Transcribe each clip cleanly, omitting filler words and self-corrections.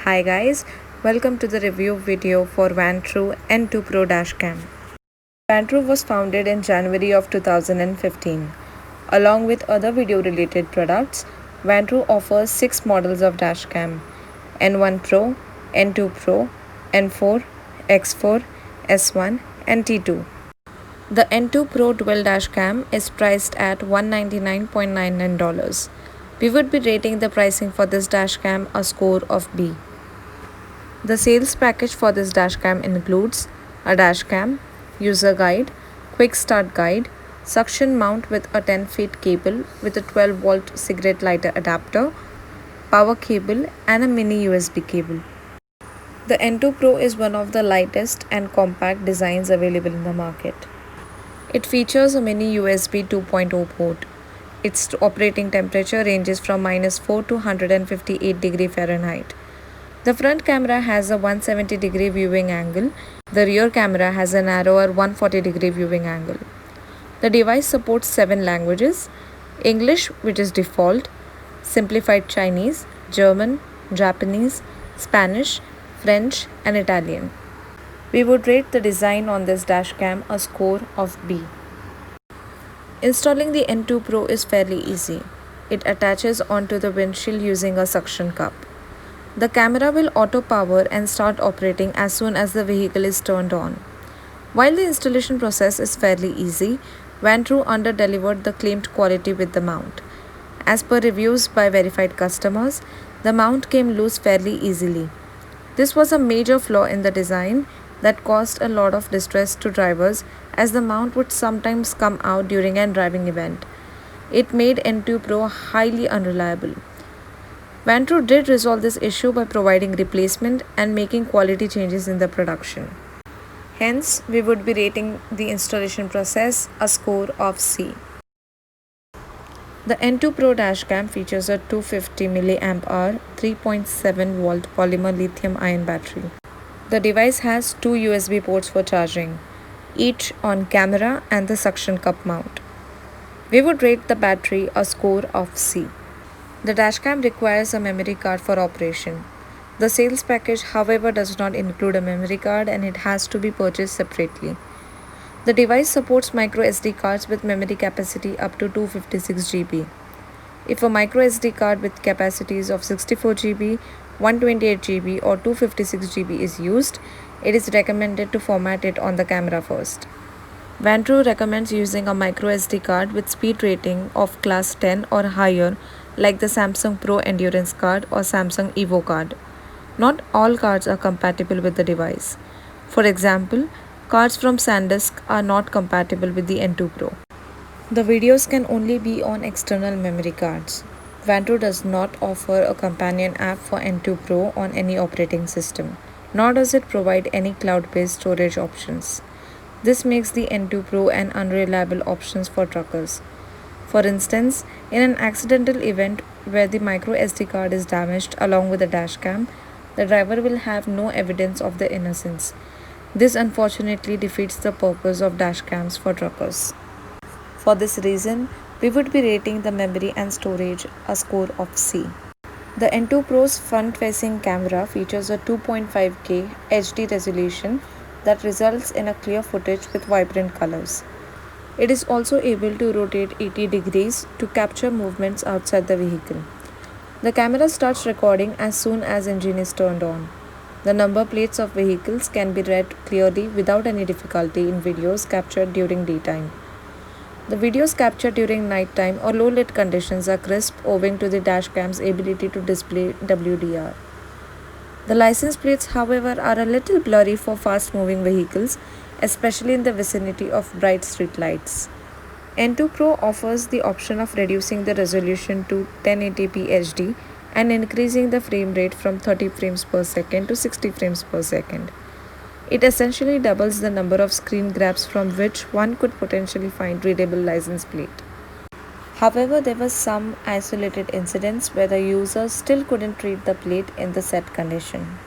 Hi guys, welcome to the review video for Vantrue N2 Pro Dashcam. Vantrue was founded in January of 2015. Along with other video related products, Vantrue offers 6 models of dashcam: N1 Pro, N2 Pro, N4, X4, S1 and T2. The N2 Pro Dual Dashcam is priced at $199.99. We would be rating the pricing for this dashcam a score of B. The sales package for this dashcam includes a dashcam, user guide, quick start guide, suction mount with a 10 feet cable with a 12-volt cigarette lighter adapter, power cable and a mini USB cable. The N2 Pro is one of the lightest and compact designs available in the market. It features a mini USB 2.0 port. Its operating temperature ranges from -4 to 158 degree Fahrenheit. The front camera has a 170-degree viewing angle. The rear camera has a narrower 140-degree viewing angle. The device supports 7 languages: English, which is default, simplified Chinese, German, Japanese, Spanish, French, and Italian. We would rate the design on this dashcam a score of B. Installing the N2 Pro is fairly easy. It attaches onto the windshield using a suction cup. The camera will auto power and start operating as soon as the vehicle is turned on. While the installation process is fairly easy, Vantrue under-delivered the claimed quality with the mount. As per reviews by verified customers, the mount came loose fairly easily. This was a major flaw in the design that caused a lot of distress to drivers, as the mount would sometimes come out during a driving event. It made N2 Pro highly unreliable. Vantrue did resolve this issue by providing replacement and making quality changes in the production. Hence, we would be rating the installation process a score of C. The N2 Pro dashcam features a 250 mAh 3.7 volt polymer lithium ion battery. The device has 2 USB ports for charging, each on camera and the suction cup mount. We would rate the battery a score of C. The dashcam requires a memory card for operation. The sales package, however, does not include a memory card and it has to be purchased separately. The device supports micro SD cards with memory capacity up to 256 GB. If a micro SD card with capacities of 64 GB, 128 GB or 256 GB is used, it is recommended to format it on the camera first. Vantrue recommends using a micro SD card with speed rating of class 10 or higher, like the Samsung Pro Endurance card or Samsung Evo card. Not all cards are compatible with the device. For example, cards from SanDisk are not compatible with the N2 Pro. The videos can only be on external memory cards. Vantrue does not offer a companion app for N2 Pro on any operating system, nor does it provide any cloud-based storage options. This makes the N2 Pro an unreliable option for truckers. For instance, in an accidental event where the micro SD card is damaged along with the dashcam, the driver will have no evidence of the innocence. This unfortunately defeats the purpose of dashcams for truckers. For this reason, we would be rating the memory and storage a score of C. The N2 Pro's front-facing camera features a 2.5K HD resolution that results in a clear footage with vibrant colors. It is also able to rotate 80 degrees to capture movements outside the vehicle. The camera starts recording as soon as engine is turned on. The number plates of vehicles can be read clearly without any difficulty in videos captured during daytime. The videos captured during nighttime or low lit conditions are crisp owing to the dashcam's ability to display WDR. The license plates, however, are a little blurry for fast-moving vehicles, especially in the vicinity of bright street lights. N2 Pro offers the option of reducing the resolution to 1080p HD and increasing the frame rate from 30 frames per second to 60 frames per second. It essentially doubles the number of screen grabs from which one could potentially find readable license plate. However, there were some isolated incidents where the user still couldn't read the plate in the set condition.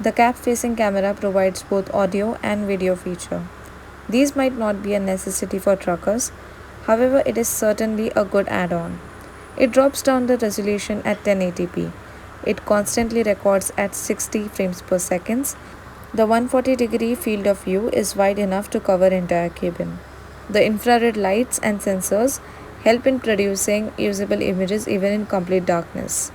The cab-facing camera provides both audio and video feature. These might not be a necessity for truckers, however, it is certainly a good add-on. It drops down the resolution at 1080p. It constantly records at 60 frames per second. The 140-degree field of view is wide enough to cover entire cabin. The infrared lights and sensors help in producing usable images even in complete darkness.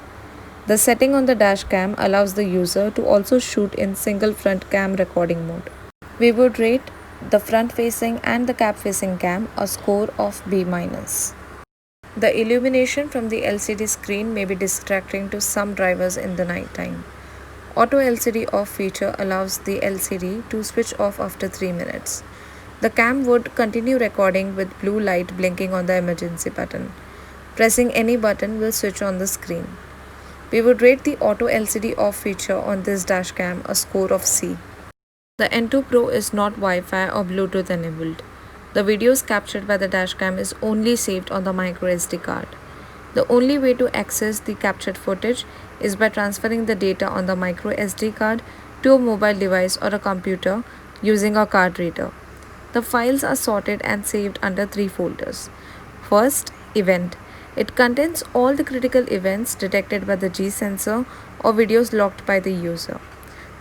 The setting on the dash cam allows the user to also shoot in single front cam recording mode. We would rate the front facing and the cab facing cam a score of B-. The illumination from the LCD screen may be distracting to some drivers in the night time. Auto LCD off feature allows the LCD to switch off after 3 minutes. The cam would continue recording with blue light blinking on the emergency button. Pressing any button will switch on the screen. We would rate the auto LCD off feature on this dash cam a score of C. The N2 Pro is not Wi-Fi or Bluetooth enabled. The videos captured by the dashcam is only saved on the microSD card. The only way to access the captured footage is by transferring the data on the microSD card to a mobile device or a computer using a card reader. The files are sorted and saved under 3 folders. First, Event. It contains all the critical events detected by the G sensor or videos logged by the user.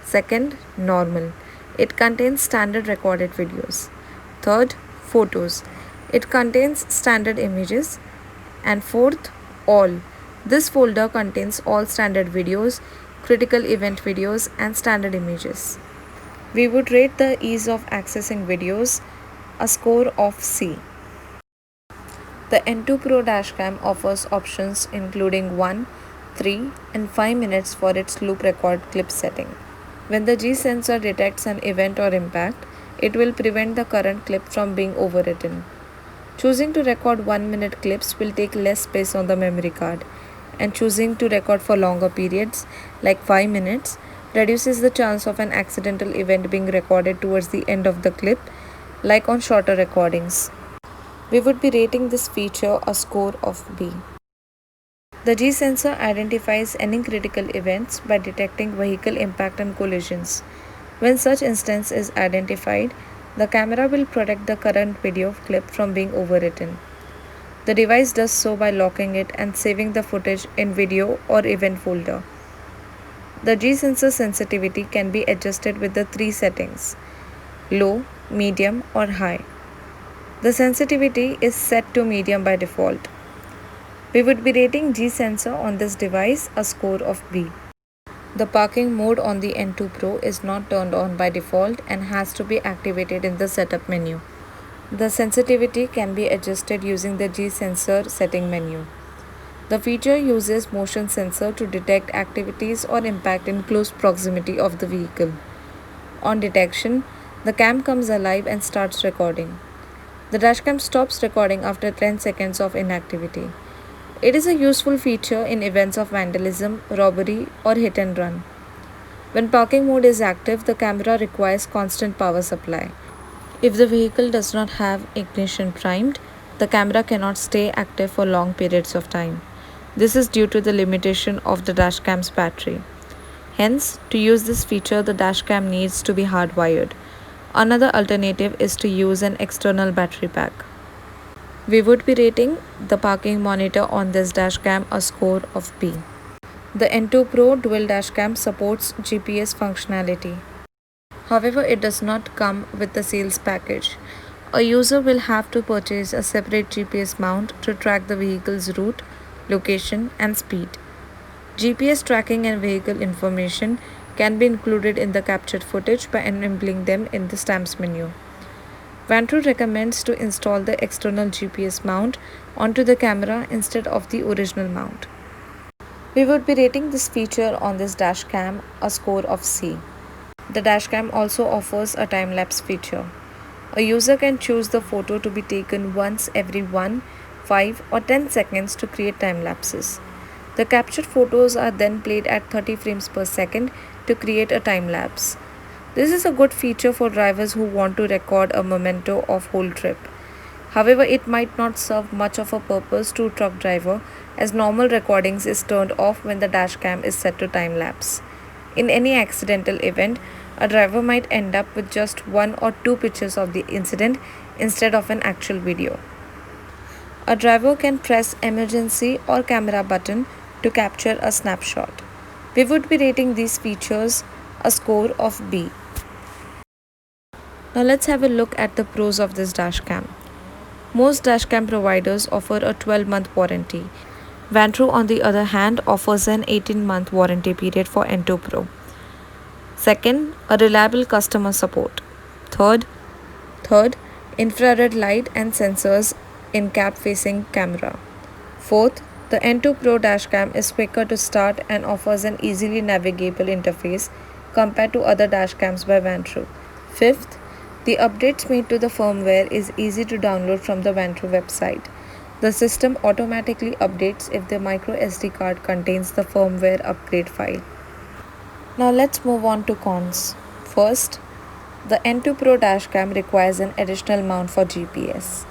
Second, Normal. It contains standard recorded videos. Third, Photos. It contains standard images. And fourth, All. This folder contains all standard videos, critical event videos, and standard images. We would rate the ease of accessing videos a score of C. The N2 Pro dashcam offers options including 1, 3, and 5 minutes for its loop record clip setting. When the G sensor detects an event or impact, it will prevent the current clip from being overwritten. Choosing to record 1-minute clips will take less space on the memory card, and choosing to record for longer periods, like 5 minutes, reduces the chance of an accidental event being recorded towards the end of the clip, like on shorter recordings. We would be rating this feature a score of B. The G sensor identifies any critical events by detecting vehicle impact and collisions. When such instance is identified, the camera will protect the current video clip from being overwritten. The device does so by locking it and saving the footage in video or event folder. The G sensor sensitivity can be adjusted with the 3 settings: low, medium, or high. The sensitivity is set to medium by default. We would be rating G sensor on this device a score of B. The parking mode on the N2 Pro is not turned on by default and has to be activated in the setup menu. The sensitivity can be adjusted using the G sensor setting menu. The feature uses motion sensor to detect activities or impact in close proximity of the vehicle. On detection, the cam comes alive and starts recording. The dashcam stops recording after 10 seconds of inactivity. It is a useful feature in events of vandalism, robbery, or hit and run. When parking mode is active, the camera requires constant power supply. If the vehicle does not have ignition primed, the camera cannot stay active for long periods of time. This is due to the limitation of the dashcam's battery. Hence, to use this feature, the dashcam needs to be hardwired. Another alternative is to use an external battery pack. We would be rating the parking monitor on this dashcam a score of B. The N2 Pro dual dashcam supports GPS functionality. However, it does not come with the sales package. A user will have to purchase a separate GPS mount to track the vehicle's route, location, and speed. GPS tracking and vehicle information can be included in the captured footage by enabling them in the stamps menu. Vantrue recommends to install the external GPS mount onto the camera instead of the original mount. We would be rating this feature on this dashcam a score of C. The dashcam also offers a time-lapse feature. A user can choose the photo to be taken once every 1, 5, or 10 seconds to create time lapses. The captured photos are then played at 30 frames per second to create a time lapse. This is a good feature for drivers who want to record a memento of whole trip. However, it might not serve much of a purpose to a truck driver, as normal recordings is turned off when the dashcam is set to time lapse. In any accidental event, a driver might end up with just 1 or 2 pictures of the incident instead of an actual video. A driver can press emergency or camera button to capture a snapshot. We would be rating these features a score of B. Now let's have a look at the pros of this dashcam. Most dashcam providers offer a 12-month warranty. Vantru, on the other hand, offers an 18-month warranty period for N2 Pro. Second, a reliable customer support. Third, infrared light and sensors in cab-facing camera. Fourth, the N2 Pro dashcam is quicker to start and offers an easily navigable interface compared to other dashcams by Vantru. Fifth, the updates made to the firmware is easy to download from the Vantru website. The system automatically updates if the micro SD card contains the firmware upgrade file. Now let's move on to cons. First, the N2 Pro dashcam requires an additional mount for GPS.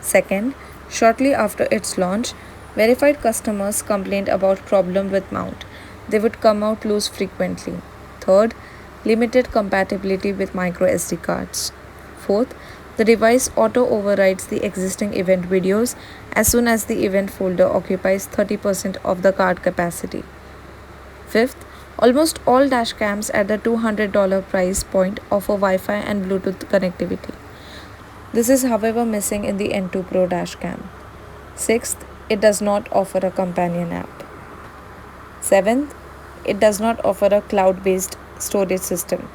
Second, shortly after its launch, verified customers complained about problem with mount. They would come out loose frequently. Third, limited compatibility with micro SD cards. Fourth, the device auto overrides the existing event videos as soon as the event folder occupies 30% of the card capacity. Fifth, almost all dashcams at the $200 price point offer Wi-Fi and Bluetooth connectivity. This is, however, missing in the N2 Pro dashcam. Sixth, it does not offer a companion app. Seventh, it does not offer a cloud-based storage system.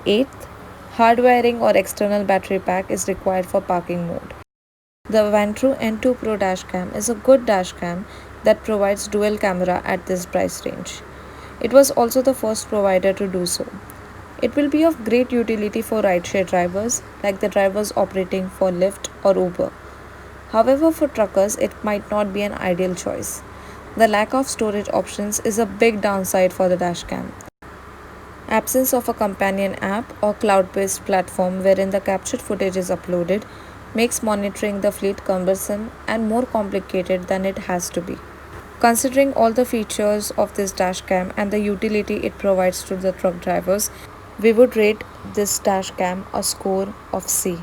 Eighth, hardwiring or external battery pack is required for parking mode. The Vantru N2 Pro dashcam is a good dashcam that provides dual camera at this price range. It was also the first provider to do so. It will be of great utility for rideshare drivers, like the drivers operating for Lyft or Uber. However, for truckers, it might not be an ideal choice. The lack of storage options is a big downside for the dashcam. Absence of a companion app or cloud-based platform wherein the captured footage is uploaded makes monitoring the fleet cumbersome and more complicated than it has to be. Considering all the features of this dashcam and the utility it provides to the truck drivers, we would rate this dashcam a score of C.